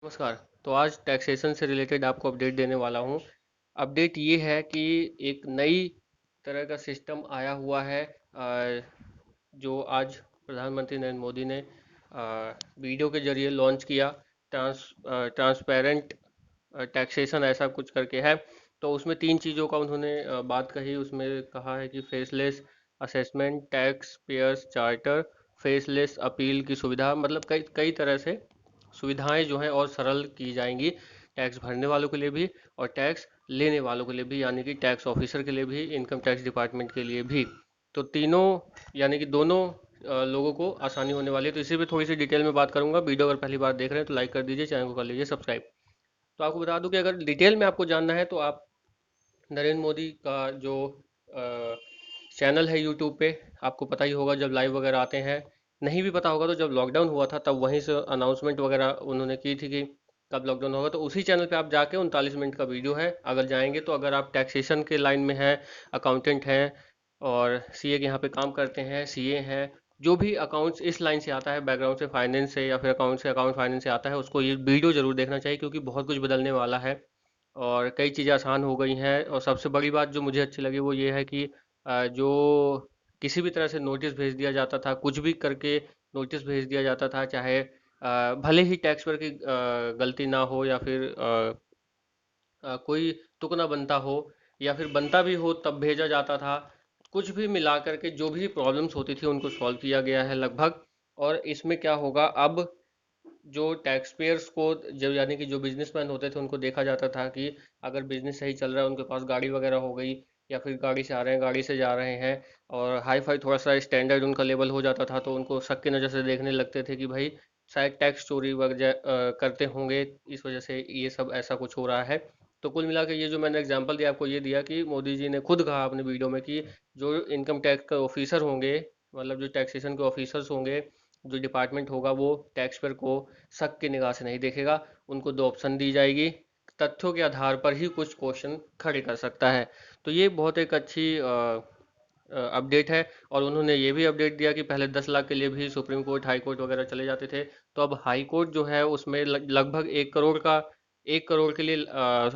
नमस्कार। तो आज टैक्सेशन से रिलेटेड आपको अपडेट देने वाला हूँ। अपडेट ये है कि एक नई तरह का सिस्टम आया हुआ है, जो आज प्रधानमंत्री नरेंद्र मोदी ने वीडियो के जरिए लॉन्च किया। ट्रांसपेरेंट टैक्सेशन ऐसा कुछ करके है। तो उसमें तीन चीज़ों का उन्होंने बात कही। उसमें कहा है कि faceless assessment, tax payers charter, faceless appeal की सुविधा, मतलब कई कई तरह से सुविधाएं जो हैं और सरल की जाएंगी, टैक्स भरने वालों के लिए भी और टैक्स लेने वालों के लिए भी, यानी कि टैक्स ऑफिसर के लिए भी, इनकम टैक्स डिपार्टमेंट के लिए भी। तो तीनों, यानी कि दोनों लोगों को आसानी होने वाली है। तो इसी पे थोड़ी सी डिटेल में बात करूंगा। वीडियो अगर पहली बार देख रहे हैं तो लाइक कर दीजिए, चैनल को कर लीजिए सब्सक्राइब। तो आपको बता दूं कि अगर डिटेल में आपको जानना है तो आप नरेंद्र मोदी का जो चैनल है यूट्यूब पे, आपको पता ही होगा जब लाइव वगैरह आते हैं। नहीं भी पता होगा तो जब लॉकडाउन हुआ था तब वहीं से अनाउंसमेंट वगैरह उन्होंने की थी कि कब लॉकडाउन होगा। तो उसी चैनल पे आप जाके 39 मिनट का वीडियो है, अगर जाएंगे तो, अगर आप टैक्सेशन के लाइन में हैं, अकाउंटेंट हैं और सीए के यहाँ पे काम करते हैं, सीए हैं, जो भी अकाउंट्स इस लाइन से आता है, बैकग्राउंड से, फाइनेंस से या फिर अकाउंट से, अकाउंट फाइनेंस से आता है, उसको ये वीडियो जरूर देखना चाहिए क्योंकि बहुत कुछ बदलने वाला है और कई चीज़ें आसान हो गई हैं। और सबसे बड़ी बात जो मुझे अच्छी लगी वो ये है कि जो किसी भी तरह से नोटिस भेज दिया जाता था, कुछ भी करके नोटिस भेज दिया जाता था, चाहे भले ही टैक्स पर की गलती ना हो या फिर कोई तुक ना बनता हो या फिर बनता भी हो तब भेजा जाता था, कुछ भी मिला करके जो भी प्रॉब्लम्स होती थी उनको सॉल्व किया गया है लगभग। और इसमें क्या होगा अब, जो टैक्स पेयर्स को, जब यानी कि जो बिजनेसमैन होते थे उनको देखा जाता था कि अगर बिजनेस सही चल रहा है, उनके पास गाड़ी वगैरह हो गई या फिर गाड़ी से आ रहे हैं, गाड़ी से जा रहे हैं और हाई फाई थोड़ा सा स्टैंडर्ड उनका लेवल हो जाता था, तो उनको शक की नज़र से देखने लगते थे कि भाई शायद टैक्स चोरी वगैरह करते होंगे, इस वजह से ये सब ऐसा कुछ हो रहा है। तो कुल मिला के ये जो मैंने एग्जांपल दिया आपको, ये दिया कि मोदी जी ने खुद कहा अपने वीडियो में कि जो इनकम टैक्स के ऑफिसर होंगे, मतलब जो टैक्सेशन के ऑफिसर्स होंगे, जो डिपार्टमेंट होगा, वो टैक्स पेयर को शक की निगाह से नहीं देखेगा। उनको दो ऑप्शन दी जाएगी, तथ्यों के आधार पर ही कुछ क्वेश्चन खड़े कर सकता है। तो ये बहुत एक अच्छी अपडेट है। और उन्होंने ये भी अपडेट दिया कि पहले 10 लाख के लिए भी सुप्रीम कोर्ट, हाई कोर्ट वगैरह चले जाते थे, तो अब हाई कोर्ट जो है उसमें लगभग 1 करोड़ का, 1 करोड़ के लिए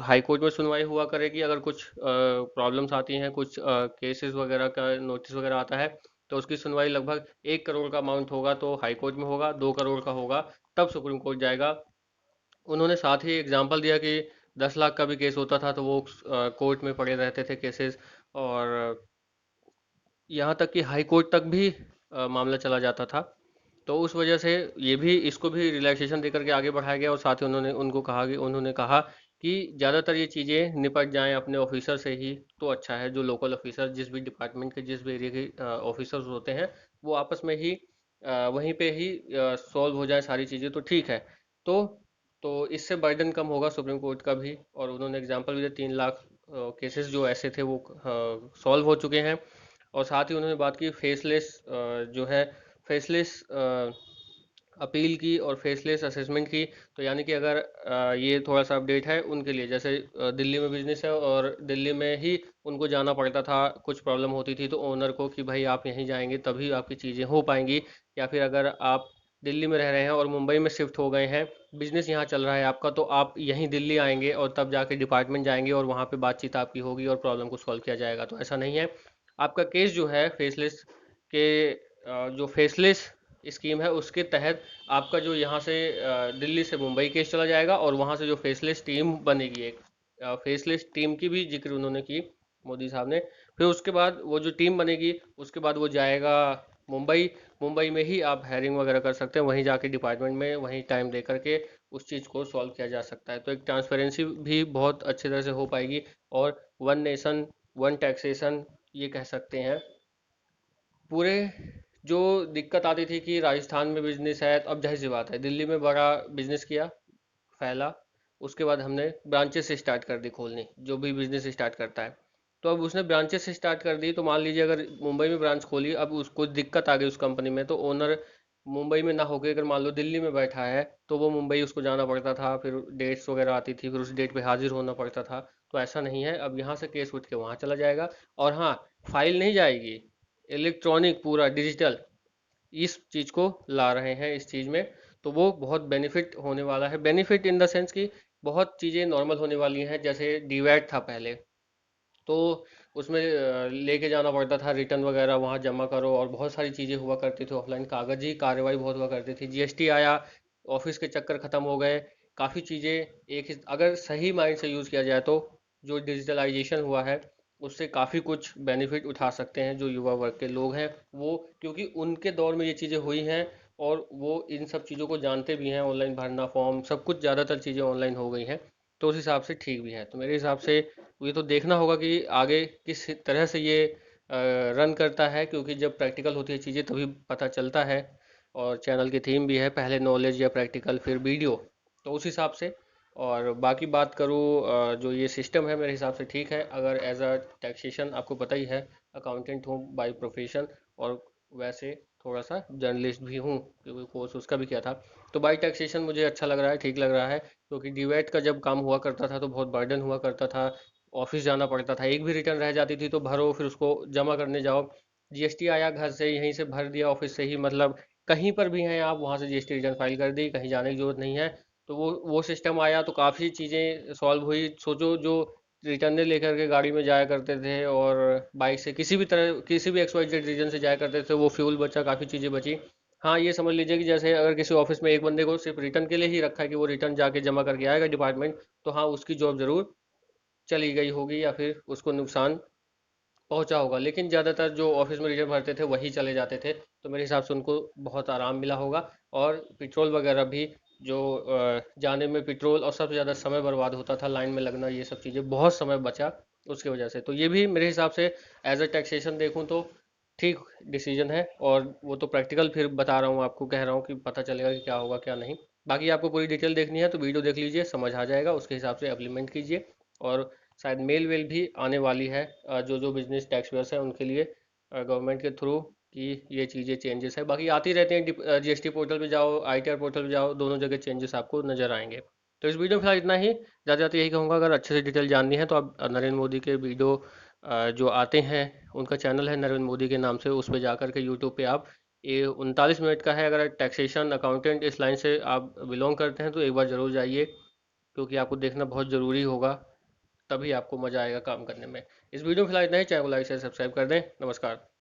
हाई कोर्ट में सुनवाई हुआ करेगी। अगर कुछ प्रॉब्लम्स आती हैं, कुछ केसेस वगैरह का नोटिस वगैरह आता है, तो उसकी सुनवाई लगभग 1 करोड़ का अमाउंट होगा तो हाई कोर्ट में होगा, 2 करोड़ का होगा तब सुप्रीम कोर्ट जाएगा। उन्होंने साथ ही एग्जांपल दिया कि 10 लाख का भी केस होता था तो वो कोर्ट में पड़े रहते थे केसेस, और यहाँ तक कि हाई कोर्ट तक भी मामला चला जाता था। तो उस वजह से ये भी, इसको भी रिलैक्सेशन देकर के आगे बढ़ाया गया। और साथ ही उन्होंने कहा कि ज़्यादातर ये चीज़ें निपट जाएं अपने ऑफिसर से ही तो अच्छा है। जो लोकल ऑफिसर, जिस भी डिपार्टमेंट के, जिस भी एरिया के ऑफिसर्स होते हैं, वो आपस में ही वहीं पे ही सॉल्व हो जाए सारी चीज़ें तो ठीक है। तो तो इससे बर्डन कम होगा सुप्रीम कोर्ट का भी। और उन्होंने एग्जांपल भी दिया, 3 लाख केसेस जो ऐसे थे वो सॉल्व हो चुके हैं। और साथ ही उन्होंने बात की फेसलेस, जो है फेसलेस अपील की और फेसलेस असेसमेंट की। तो यानी कि अगर ये थोड़ा सा अपडेट है उनके लिए, जैसे दिल्ली में बिजनेस है और दिल्ली में ही उनको जाना पड़ता था, कुछ प्रॉब्लम होती थी तो ओनर को कि भाई आप यहीं जाएंगे तभी आपकी चीज़ें हो पाएंगी। या फिर अगर आप दिल्ली में रह रहे हैं और मुंबई में शिफ्ट हो गए हैं, बिजनेस यहाँ चल रहा है आपका, तो आप यहीं दिल्ली आएंगे और तब जाके डिपार्टमेंट जाएंगे और वहाँ पे बातचीत आपकी होगी और प्रॉब्लम को सॉल्व किया जाएगा। तो ऐसा नहीं है। आपका केस जो है फेसलेस के, जो फेसलेस स्कीम है उसके तहत आपका जो यहाँ से दिल्ली से मुंबई केस चला जाएगा, और वहाँ से जो फेसलेस टीम बनेगी, एक फेसलेस टीम की भी जिक्र उन्होंने की, मोदी साहब ने। फिर उसके बाद वो जो टीम बनेगी, उसके बाद वो जाएगा मुंबई। मुंबई में ही आप हायरिंग वगैरह कर सकते हैं, वहीं जाके डिपार्टमेंट में वहीं टाइम दे करके उस चीज़ को सॉल्व किया जा सकता है। तो एक ट्रांसपेरेंसी भी बहुत अच्छी तरह से हो पाएगी। और वन नेशन वन टैक्सेशन, ये कह सकते हैं। पूरे, जो दिक्कत आती थी कि राजस्थान में बिजनेस है, तो अब जाहिर सी बात है दिल्ली में बड़ा बिजनेस किया, फैला, उसके बाद हमने ब्रांचेस से स्टार्ट कर दी खोलनी, जो भी बिजनेस स्टार्ट करता है। तो अब उसने ब्रांचेस से स्टार्ट कर दी, तो मान लीजिए अगर मुंबई में ब्रांच खोली, अब उसको दिक्कत आ गई उस कंपनी में, तो ओनर मुंबई में ना होकर अगर मान लो दिल्ली में बैठा है, तो वो मुंबई उसको जाना पड़ता था, फिर डेट्स वगैरह आती थी, फिर उस डेट पे हाजिर होना पड़ता था। तो ऐसा नहीं है, अब यहाँ से केस उठ के वहाँ चला जाएगा। और हाँ, फाइल नहीं जाएगी, इलेक्ट्रॉनिक, पूरा डिजिटल, इस चीज़ को ला रहे हैं इस चीज़ में। तो वो बहुत बेनिफिट होने वाला है। बेनिफिट इन द सेंस कि बहुत चीज़ें नॉर्मल होने वाली हैं। जैसे डीवैट था पहले, तो उसमें लेके जाना पड़ता था रिटर्न वगैरह, वहाँ जमा करो, और बहुत सारी चीज़ें हुआ करती थी ऑफलाइन, कागजी कार्रवाई बहुत हुआ करती थी। जीएसटी आया, ऑफिस के चक्कर खत्म हो गए, काफ़ी चीज़ें एक ही, अगर सही माइंड से यूज़ किया जाए तो जो डिजिटलाइजेशन हुआ है उससे काफ़ी कुछ बेनिफिट उठा सकते हैं जो युवा वर्ग के लोग हैं वो, क्योंकि उनके दौर में ये चीज़ें हुई हैं और वो इन सब चीज़ों को जानते भी हैं। ऑनलाइन भरना फॉर्म, सब कुछ, ज़्यादातर चीज़ें ऑनलाइन हो गई हैं, तो उस हिसाब से ठीक भी है। तो मेरे हिसाब से ये तो देखना होगा कि आगे किस तरह से ये रन करता है, क्योंकि जब प्रैक्टिकल होती है चीज़ें तभी पता चलता है। और चैनल की थीम भी है पहले नॉलेज या प्रैक्टिकल फिर वीडियो, तो उस हिसाब से। और बाकी बात करूँ, जो ये सिस्टम है मेरे हिसाब से ठीक है। अगर एज अ टैक्सेशन, आपको पता ही है, अकाउंटेंट हूँ बाय प्रोफेशन, और वैसे थोड़ा सा जर्नलिस्ट भी हूँ क्योंकि कोर्स उसका भी किया था। तो बाय टैक्सेशन मुझे अच्छा लग रहा है, ठीक लग रहा है, क्योंकि डीवेट का जब काम हुआ करता था तो बहुत बर्डन हुआ करता था। ऑफिस जाना पड़ता था, एक भी रिटर्न रह जाती थी तो भरो, फिर उसको जमा करने जाओ। जीएसटी आया, घर से यहीं से भर दिया, ऑफिस से ही, मतलब कहीं पर भी हैं आप, वहां से जीएसटी रिटर्न फाइल कर दी, कहीं जाने की जरूरत नहीं है। तो वो सिस्टम आया तो काफ़ी चीज़ें सॉल्व हुई। सोचो, जो रिटर्ने लेकर के गाड़ी में जाया करते थे और बाइक से किसी भी तरह, किसी भी XYZ रीजन से जाया करते थे, वो फ्यूल बचा, काफ़ी चीज़ें बची। हाँ, ये समझ लीजिए कि जैसे अगर किसी ऑफिस में एक बंदे को सिर्फ रिटर्न के लिए ही रखा है कि वो रिटर्न जाके जमा करके आएगा डिपार्टमेंट, तो हाँ, उसकी जॉब जरूर चली गई होगी या फिर उसको नुकसान पहुंचा होगा। लेकिन ज़्यादातर जो ऑफिस में रिटर्न भरते थे वही चले जाते थे, तो मेरे हिसाब से उनको बहुत आराम मिला होगा। और पेट्रोल वगैरह भी, जो जाने में पेट्रोल और सबसे ज़्यादा समय बर्बाद होता था, लाइन में लगना, ये सब चीज़ें, बहुत समय बचा उसकी वजह से। तो ये भी मेरे हिसाब से एज अ टैक्सेशन देखूं तो ठीक डिसीजन है। और वो तो प्रैक्टिकल फिर बता रहा हूँ आपको, कह रहा हूँ कि पता चलेगा कि क्या होगा क्या नहीं। बाकी आपको पूरी डिटेल देखनी है तो वीडियो देख लीजिए, समझ आ जाएगा, उसके हिसाब से अप्लीमेंट कीजिए। और शायद मेल वेल भी आने वाली है, जो जो बिजनेस टैक्स वेयर्स है उनके लिए, गवर्नमेंट के थ्रू, कि ये चीज़ें चेंजेस है। बाकी आती रहती हैं, जीएसटी पोर्टल पे जाओ, आईटीआर पोर्टल पे जाओ, दोनों जगह चेंजेस आपको नजर आएंगे। तो इस वीडियो में फिलहाल इतना ही। ज़्यादा ज़्यादा यही कहूँगा, अगर अच्छे से डिटेल जाननी है तो आप नरेंद्र मोदी के वीडियो जो आते हैं, उनका चैनल है नरेंद्र मोदी के नाम से, उस पर जा करके यूट्यूब पे आप, ये 39 मिनट का है। अगर टैक्सेशन अकाउंटेंट इस लाइन से आप बिलोंग करते हैं तो एक बार ज़रूर जाइए, क्योंकि आपको देखना बहुत ज़रूरी होगा, तभी आपको मज़ा आएगा काम करने में। इस वीडियो में फिलहाल इतना ही। चैनल को लाइक शेयर सब्सक्राइब कर दें। नमस्कार।